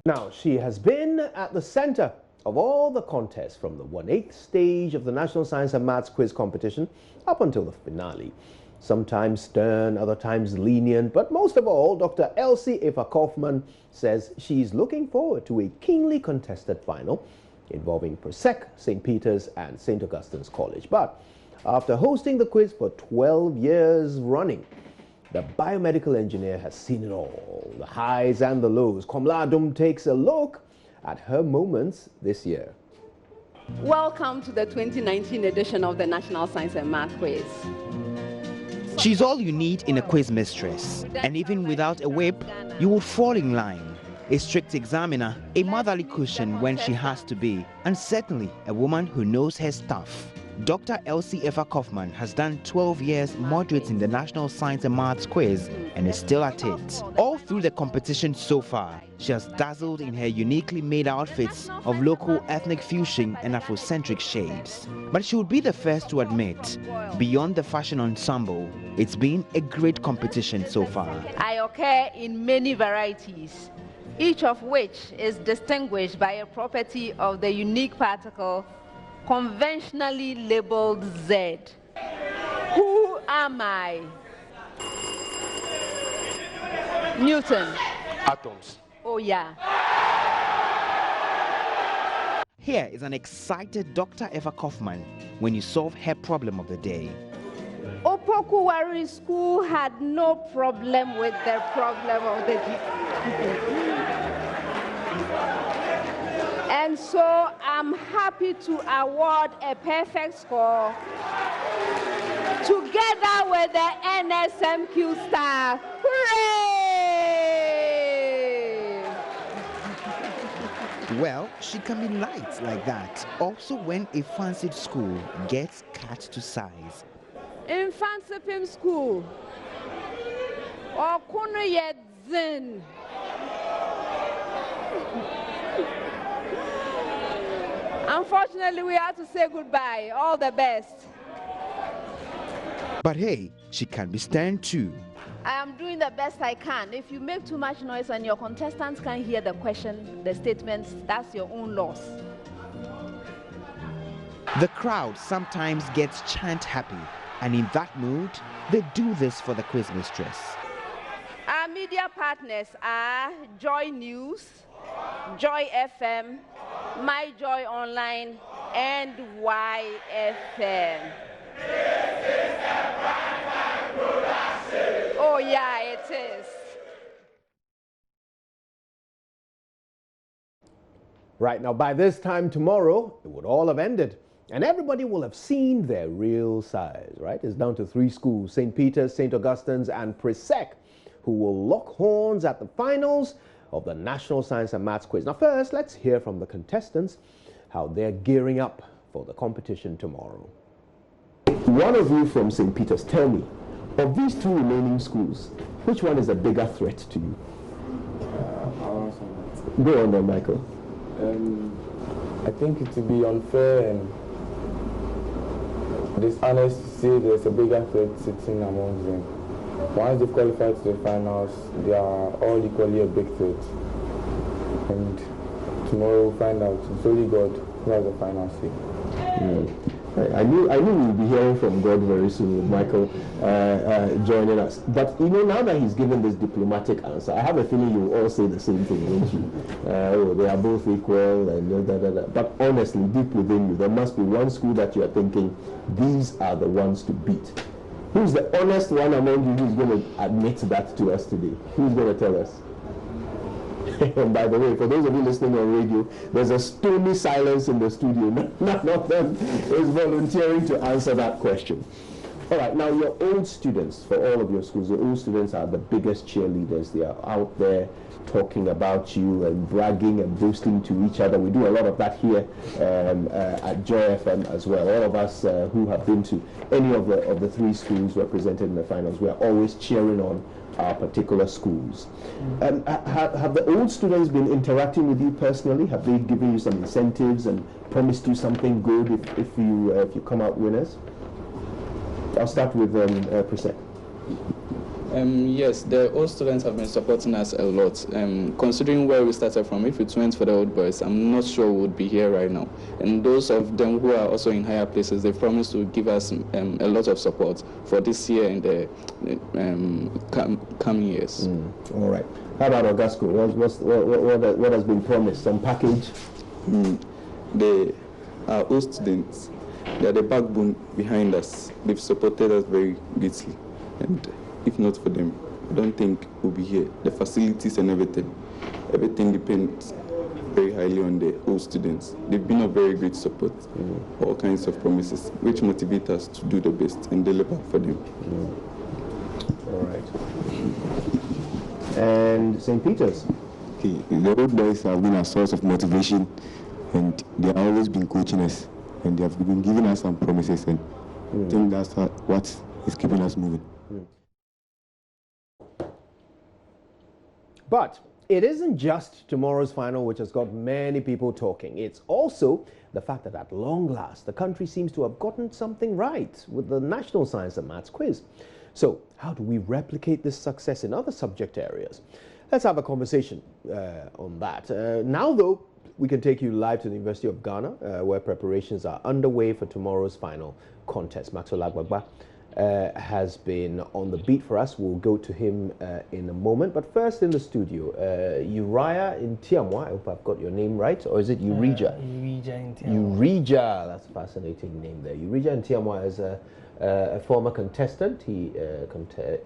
Now, she has been at the center of all the contests from the 1/8 stage of the National Science and Maths Quiz Competition up until the finale. Sometimes stern, other times lenient, but most of all, Dr. Elsie Eva Kaufman says she's looking forward to a keenly contested final involving Persec, St. Peter's and St. Augustine's College. But after hosting the quiz for 12 years running, the biomedical engineer has seen it all, the highs and the lows. Komladum takes a look at her moments this year. Welcome to the 2019 edition of the National Science and Math Quiz. She's all you need in a quiz mistress, and even without a whip, you will fall in line. A strict examiner, a motherly cushion when she has to be, and certainly a woman who knows her stuff. Dr. Elsie Eva Kaufman has done 12 years moderating the National Science and Maths Quiz and is still at it. All through the competition so far, she has dazzled in her uniquely made outfits of local ethnic fusion and Afrocentric shades. But she would be the first to admit, beyond the fashion ensemble, it's been a great competition so far. I occur in many varieties, each of which is distinguished by a property of the unique particle conventionally labeled Z. Who am I? Newton. Atoms. Oh yeah. Here is an excited Dr. Eva Kaufman when you solve her problem of the day. Opokuwari School had no problem with the problem of the day. And so I'm happy to award a perfect score together with the NSMQ staff. Hooray! Well, she can be light like that, also when a fancied school gets cut to size. In Fansipim School, or Kunayet Zin. Unfortunately, we have to say goodbye. All the best. But hey, she can be stern too. I am doing the best I can. If you make too much noise and your contestants can't hear the question, the statements, that's your own loss. The crowd sometimes gets chant happy, and in that mood, they do this for the quiz mistress. Our media partners are JoyNews, Joy FM, My Joy Online, and YFM. Oh yeah, it is. Right, now by this time tomorrow, it would all have ended. And everybody will have seen their real size, right? It's down to 3 schools, St. Peter's, St. Augustine's, and Persec, who will lock horns at the finals of the National Science and Maths Quiz. Now first, let's hear from the contestants how they're gearing up for the competition tomorrow. One of you from St. Peter's, tell me, of these 2 remaining schools, which one is a bigger threat to you? Go on then, Michael. I think it would be unfair and dishonest to say there's a bigger threat sitting among them. Once they've qualified to the finals, they are all equally a big threat. And tomorrow we'll find out. It's only God who has the final say. I knew we'd be hearing from God very soon with Michael joining us. But you know, now that he's given this diplomatic answer, I have a feeling you will all say the same thing, won't you? Oh, they are both equal and da, da, da. But honestly, deep within you, there must be one school that you are thinking, these are the ones to beat. Who's the honest one among you who's going to admit that to us today? Who's going to tell us? And by the way, for those of you listening on radio, there's a stony silence in the studio. None of them is volunteering to answer that question. All right, now your old students, for all of your schools, your old students are the biggest cheerleaders. They are out there talking about you and bragging and boasting to each other. We do a lot of that here at Joy FM as well. All of us who have been to any of the 3 schools represented in the finals, we are always cheering on our particular schools. Have the old students been interacting with you personally? Have they given you some incentives and promised you something good if you come out winners? I'll start with Persec. Yes, the old students have been supporting us a lot. Considering where we started from, if it went for the old boys, I'm not sure we would be here right now. And those of them who are also in higher places, they promised to give us a lot of support for this year and the coming years. All right. How about Augusto? What has been promised? Some package? They are old students. They are the backbone behind us. They've supported us very greatly. And if not for them, I don't think we'll be here. The facilities and everything depends very highly on the old students. They've been a very great support, all kinds of promises, which motivate us to do the best and deliver for them. All right. And St. Peter's? Okay, the old boys have been a source of motivation, and they have always been coaching us, and they have been giving us some promises, and I think that's what is keeping us moving. But it isn't just tomorrow's final which has got many people talking. It's also the fact that at long last, the country seems to have gotten something right with the National Science and Maths quiz. So how do we replicate this success in other subject areas? Let's have a conversation on that. Now, though, we can take you live to the University of Ghana, where preparations are underway for tomorrow's final contest. Maxwell Agbagba has been on the beat for us. We'll go to him in a moment. But first in the studio, Uriah Ntiamwa, I hope I've got your name right, or is it Urija? Urija Ntiamwa. Urija, that's a fascinating name there. Urija Ntiamwa is a former contestant. He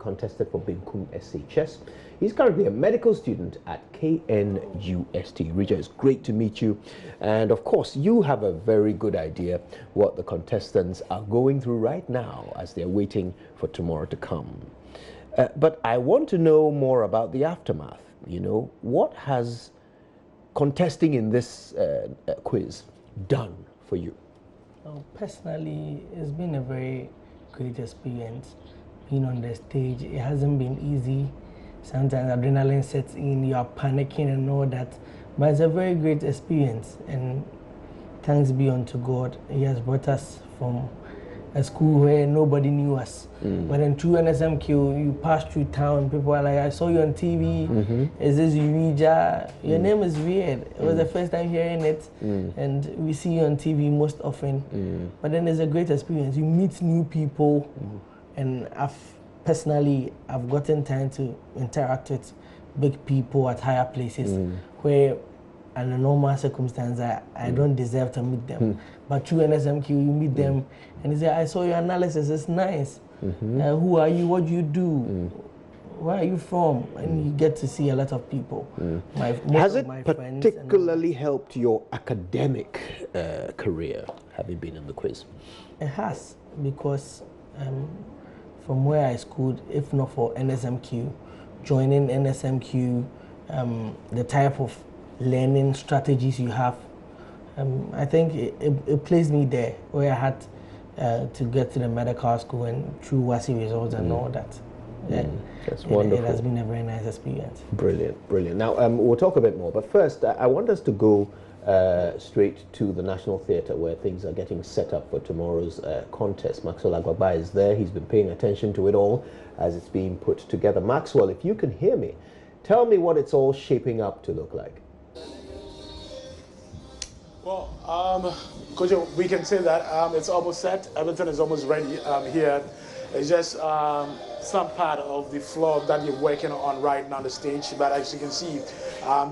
contested for Binkum SHS. He's currently a medical student at KNUST. Urija, it's great to meet you. And of course, you have a very good idea what the contestants are going through right now as they're waiting for tomorrow to come. But I want to know more about the aftermath. You know, what has contesting in this quiz done for you? Well, personally, it's been a very great experience being on the stage. It hasn't been easy. Sometimes adrenaline sets in, you are panicking and all that. But it's a very great experience, and thanks be unto God. He has brought us from a school where nobody knew us. But then through NSMQ, you pass through town, people are like, I saw you on TV, is this Urija? Your name is weird. It was the first time hearing it, and we see you on TV most often. But then it's a great experience. You meet new people, and personally, I've gotten time to interact with big people at higher places where under normal circumstances I don't deserve to meet them. But through NSMQ, you meet them and they say, I saw your analysis, it's nice. Who are you? What do you do? Where are you from? And you get to see a lot of people. Has it particularly helped your academic career, having been in the quiz? It has, because from where I schooled, if not for NSMQ, joining NSMQ, the type of learning strategies you have, I think it placed me there where I had to get to the medical school and through WASI results and all that. That's wonderful. It has been a very nice experience. Brilliant, brilliant. Now, we'll talk a bit more, but first, I want us to go straight to the National Theatre where things are getting set up for tomorrow's contest. Maxwell Agbagba is there. He's been paying attention to it all as it's being put together. Maxwell, if you can hear me, tell me what it's all shaping up to look like. Well, Coach, we can say that it's almost set. Everything is almost ready here. It's just some part of the floor that you're working on right now, the stage. But as you can see,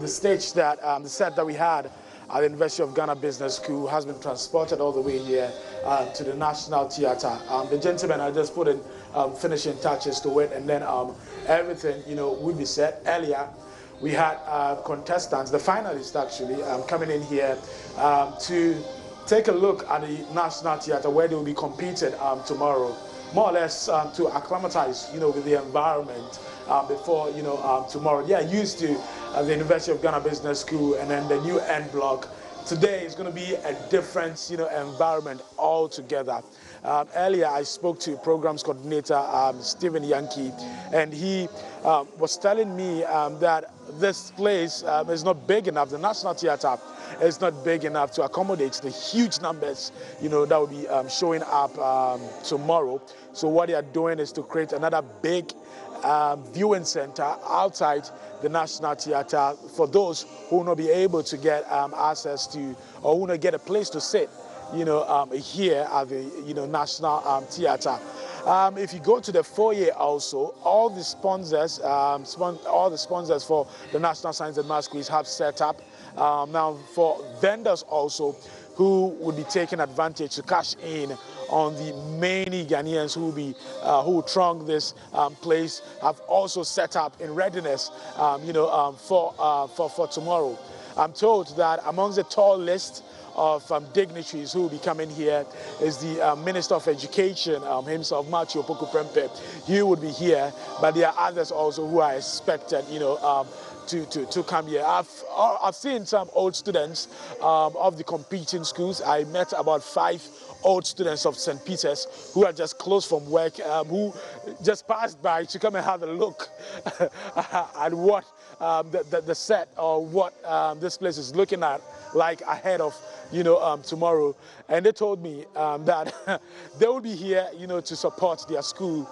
the stage that, the set that we had at the University of Ghana Business School has been transported all the way here to the National Theatre. The gentlemen are just putting finishing touches to it, and then everything, you know, will be set. Earlier, we had contestants, the finalists actually, coming in here to take a look at the National Theatre where they will be competing tomorrow, more or less to acclimatize, you know, with the environment before, you know, tomorrow. They are used to the University of Ghana Business School and then the new end block. Today is going to be a different, you know, environment altogether. Earlier, I spoke to programs coordinator Stephen Yankee, and he was telling me that this place is not big enough. The National Theatre is not big enough to accommodate the huge numbers, you know, that will be showing up tomorrow. So what they are doing is to create another big viewing center outside the National Theatre for those who will not be able to get access to, or who will not get a place to sit, here at the National Theatre. If you go to the foyer also, all the sponsors, for the National Science and Maths Quiz have set up. Now for vendors also who would be taking advantage to cash in on the many Ghanaians who throng this place, have also set up in readiness, for tomorrow. I'm told that amongst the tall list of dignitaries who will be coming here is the Minister of Education himself, Matthew Opoku-Prempeh. He would be here, but there are others also who are expected, to come here. I've seen some old students of the competing schools. I met about 5 old students of St. Peter's who are just close from work, who just passed by to come and have a look at what the set or what this place is looking at like ahead of tomorrow. And they told me that they will be here to support their school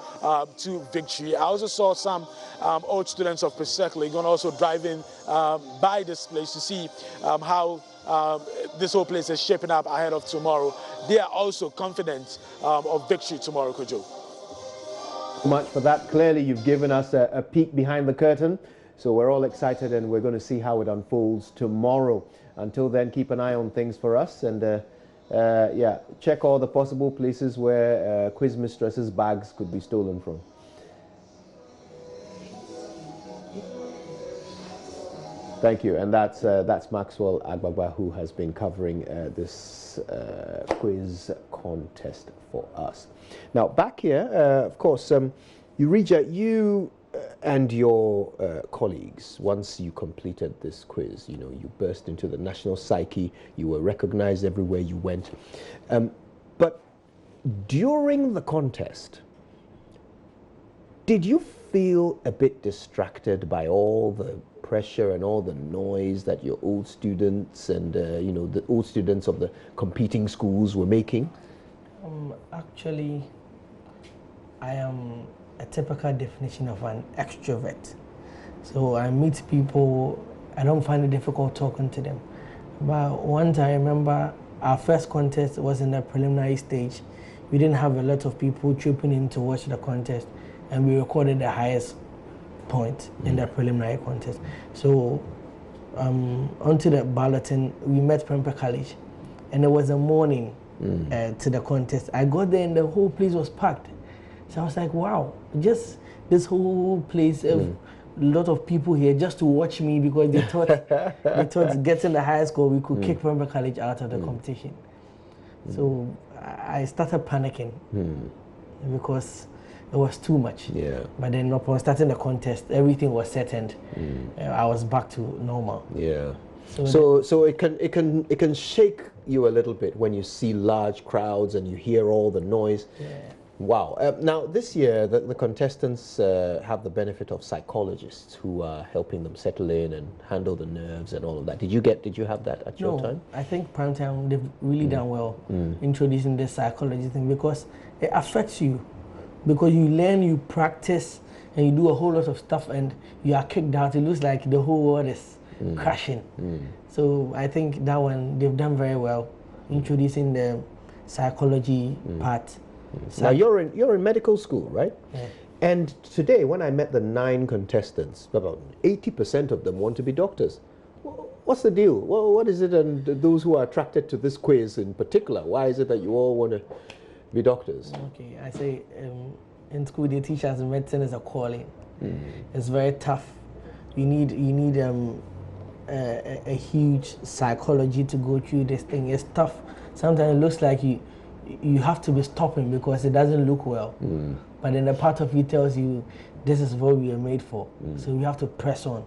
to victory. I also saw some old students of Presekle going to also drive in by this place to see how this whole place is shaping up ahead of tomorrow. They are also confident of victory tomorrow, Kojo. Much for that. Clearly you've given us a peek behind the curtain, so we're all excited and we're going to see how it unfolds tomorrow. Until then, keep an eye on things for us, and yeah, check all the possible places where quiz mistresses' bags could be stolen from. Thank you, and that's Maxwell Agbagba, who has been covering this quiz contest for us. Now, back here, of course, Eureka, you and your colleagues, once you completed this quiz, you burst into the national psyche, you were recognized everywhere you went. But during the contest, did you feel a bit distracted by all the pressure and all the noise that your old students and the old students of the competing schools were making? Actually, I am a typical definition of an extrovert. So I meet people, I don't find it difficult talking to them. But once I remember our first contest was in the preliminary stage. We didn't have a lot of people trooping in to watch the contest, and we recorded the highest point in the preliminary contest. So onto the balloting, we met Prempeh College, and there was a morning to the contest. I got there and the whole place was packed. So I was like, wow, just this whole place, a lot of people here just to watch me, because they thought getting the highest score, we could kick Prempeh College out of the competition. So I started panicking because it was too much. Yeah. But then upon starting the contest, everything was set and I was back to normal. Yeah. So it can shake you a little bit when you see large crowds and you hear all the noise. Yeah. Wow. Now, this year, the contestants have the benefit of psychologists who are helping them settle in and handle the nerves and all of that. Did you have that at your time? I think prime time, they've really done well introducing this psychology thing, because it affects you. Because you learn, you practice, and you do a whole lot of stuff, and you are kicked out. It looks like the whole world is crashing. So I think that one, they've done very well, introducing the psychology part. Now you're in medical school, right? Yeah. And today, when I met the 9 contestants, about 80% of them want to be doctors. What's the deal? What is it, and those who are attracted to this quiz in particular? Why is it that you all want to be doctors? Okay, I say in school they teach us medicine is a calling. It's very tough. You need a huge psychology to go through this thing. It's tough. Sometimes it looks like you have to be stopping because it doesn't look well. But then the part of you tells you this is what we are made for. So you have to press on.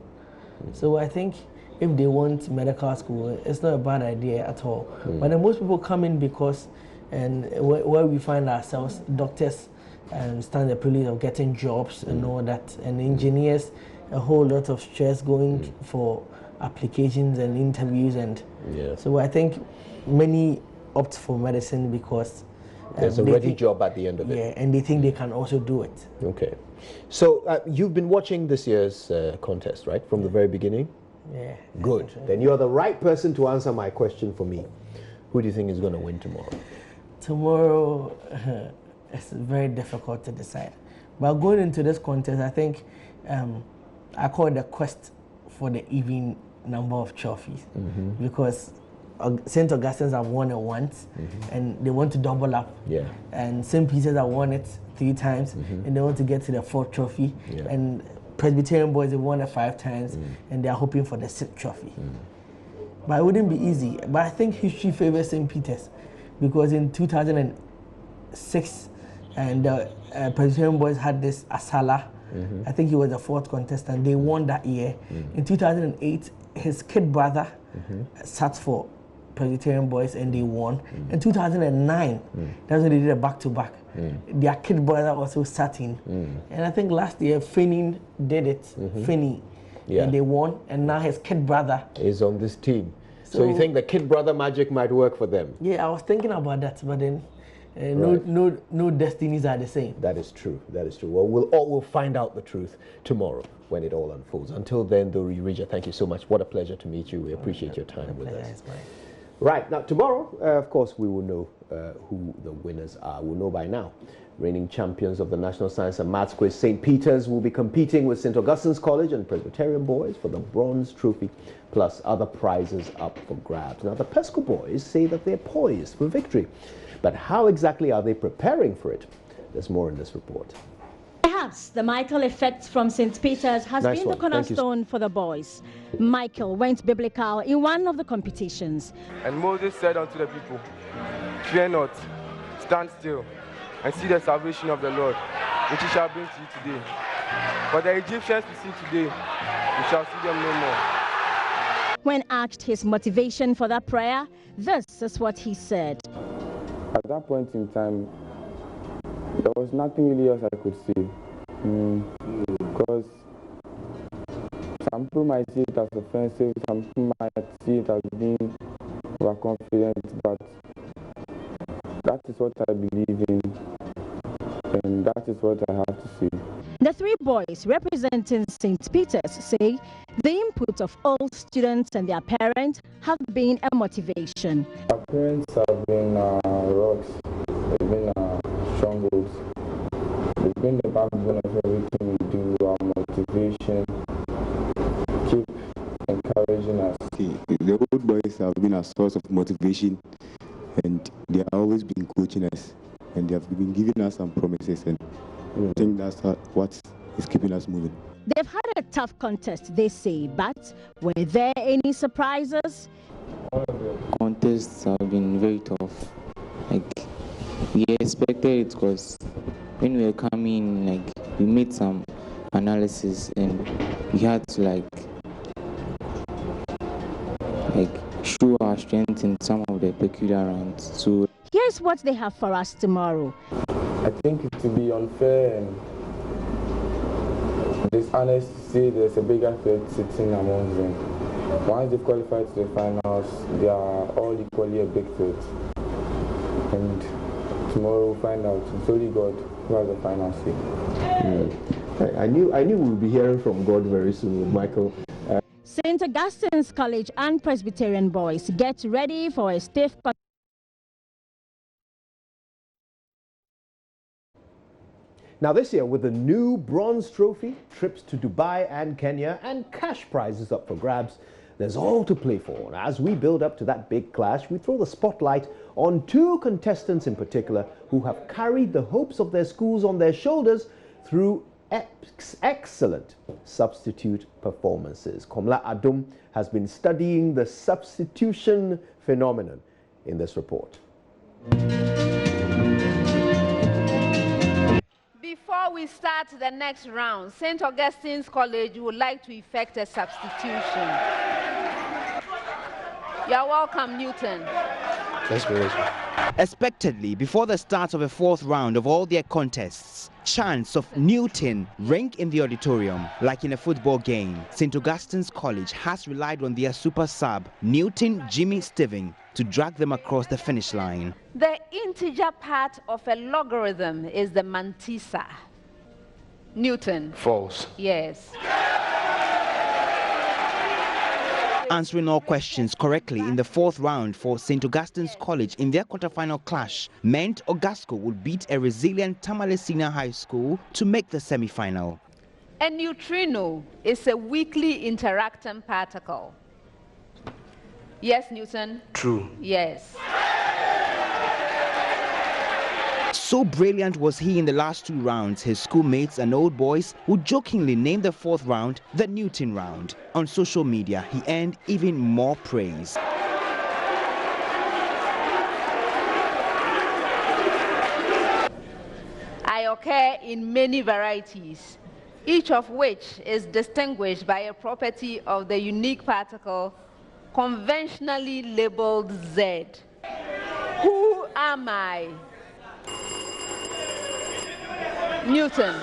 So I think if they want medical school, it's not a bad idea at all. But then most people come in because, and where we find ourselves, doctors stand the privilege of getting jobs and all that, and engineers, a whole lot of stress going for applications and interviews, and so I think many opt for medicine because There's a ready job at the end of it. Yeah, and they think they can also do it. Okay. So you've been watching this year's contest, right? From the very beginning? Yeah. Good. Then you're the right person to answer my question for me. Who do you think is going to win tomorrow? Tomorrow, it's very difficult to decide. But going into this contest, I think I call it the quest for the even number of trophies. Because St. Augustine's have won it once, and they want to double up. Yeah. And St. Peter's have won it 3 times, and they want to get to the 4th trophy. Yeah. And Presbyterian boys have won it 5 times, and they are hoping for the 6th trophy. But it wouldn't be easy. But I think history favors St. Peter's, because in 2006, and the Presbyterian boys had this Asala. I think he was the 4th contestant. They won that year. In 2008, his kid brother sat for Presbyterian boys, and they won. In 2009, that's when they did a back-to-back. Their kid brother also sat in. And I think last year, Finney did it. Finney. Yeah. And they won. And now his kid brother is on this team. So you think the kid brother magic might work for them? Yeah, I was thinking about that, but then no destinies are the same. That is true. That is true. Well, we'll find out the truth tomorrow when it all unfolds. Until then, Dori Rija, thank you so much. What a pleasure to meet you. We appreciate your time with us. Right, now tomorrow, of course, we will know who the winners are. We'll know by now. Reigning champions of the National Science and Maths Quiz, St. Peter's will be competing with St. Augustine's College and Presbyterian boys for the bronze trophy, plus other prizes up for grabs. Now, the Pesco boys say that they're poised for victory. But how exactly are they preparing for it? There's more in this report. Perhaps the Michael effect from St. Peter's has been the cornerstone for the boys. Michael went biblical in one of the competitions. And Moses said unto the people, "Fear not, stand still, and see the salvation of the Lord, which he shall bring to you today. For the Egyptians we see today, we shall see them no more." When asked his motivation for that prayer, this is what he said. At that point in time, there was nothing really else I could see. Because some people might see it as offensive, some people might see it as being overconfident, but that is what I believe in, and that is what I have to see. The 3 boys representing St. Peter's say the input of all students and their parents have been a motivation. Our parents have been rocks, they've been strongholds, they've been the backbone of everything we do, our motivation, keep encouraging us. The old boys have been a source of motivation, and they have always been coaching us, and they have been giving us some promises, and I think that's what is keeping us moving. They've had a tough contest, they say, but were there any surprises? Contests have been very tough. Like, we expected it because when we were coming, like, we made some analysis and we had to like show our strength in some of the peculiar rounds. So here's what they have for us tomorrow. I think it would be unfair and dishonest to say there's a bigger threat sitting among them. Once they qualified to the finals, they are all equally a big threat. And tomorrow we'll find out. It's only God who has the final say. I knew we'll be hearing from God very soon with Michael. St. Augustine's College and Presbyterian boys get ready for a stiff contest. Now this year, with the new bronze trophy, trips to Dubai and Kenya, and cash prizes up for grabs, there's all to play for. And as we build up to that big clash, we throw the spotlight on 2 contestants in particular who have carried the hopes of their schools on their shoulders through excellent substitute performances. Komla Adum has been studying the substitution phenomenon in this report. Before we start the next round, St. Augustine's College would like to effect a substitution. You're welcome, Newton. Expectedly, before the start of the 4th round of all their contests, Chants of Newton ring in the auditorium. Like in a football game, St. Augustine's College has relied on their super sub, Newton Jimmy Steven, to drag them across the finish line. The integer part of a logarithm is the mantissa. Newton. False. Yes. Answering all questions correctly in the fourth round for St. Augustine's College in their quarterfinal clash meant Ogasco would beat a resilient Tamale Senior High School to make the semi-final. A neutrino is a weakly interacting particle. Yes, Newton? True. Yes. So brilliant was he in the last two rounds, his schoolmates and old boys would jokingly name the fourth round the Newton round. On social media, he earned even more praise. I occur in many varieties, each of which is distinguished by a property of the unique particle conventionally labeled Z. Who am I? Newton.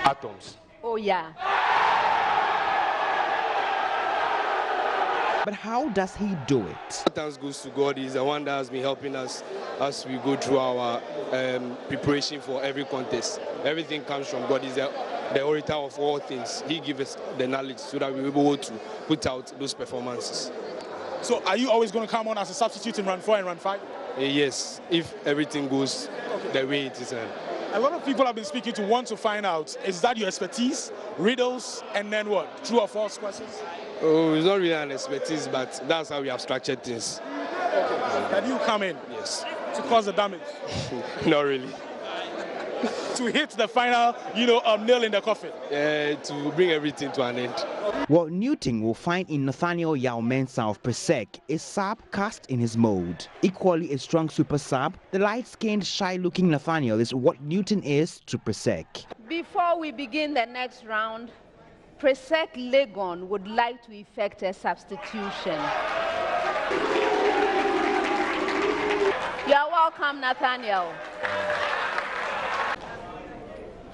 Atoms. Oh, yeah. But how does he do it? Thanks goes to God. He's the one that has been helping us as we go through our preparation for every contest. Everything comes from God. He's the orator of all things. He gives us the knowledge so that we're able to put out those performances. So are you always going to come on as a substitute in run 4 and run 5? Yes, if everything goes the way it is. A lot of people I've been speaking to want to find out, is that your expertise, riddles, and then what? True or false questions? Oh, it's not really an expertise, but that's how we have structured things. Okay. Can you come in? Yes. To cause the damage? Not really. To hit the final, nail in the coffin? To bring everything to an end. What Newton will find in Nathaniel Yao Mensah of Presec is sub cast in his mold. Equally a strong super sub, the light-skinned, shy-looking Nathaniel is what Newton is to Presec. Before we begin the next round, Presec Legon would like to effect a substitution. You are welcome, Nathaniel.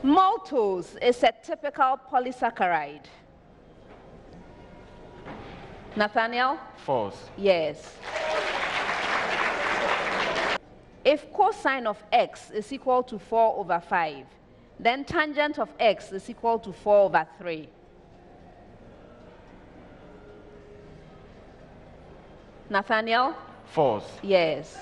Maltose is a typical polysaccharide. Nathaniel? False. Yes. If cosine of x is equal to 4/5, then tangent of x is equal to 4/3. Nathaniel? False. Yes.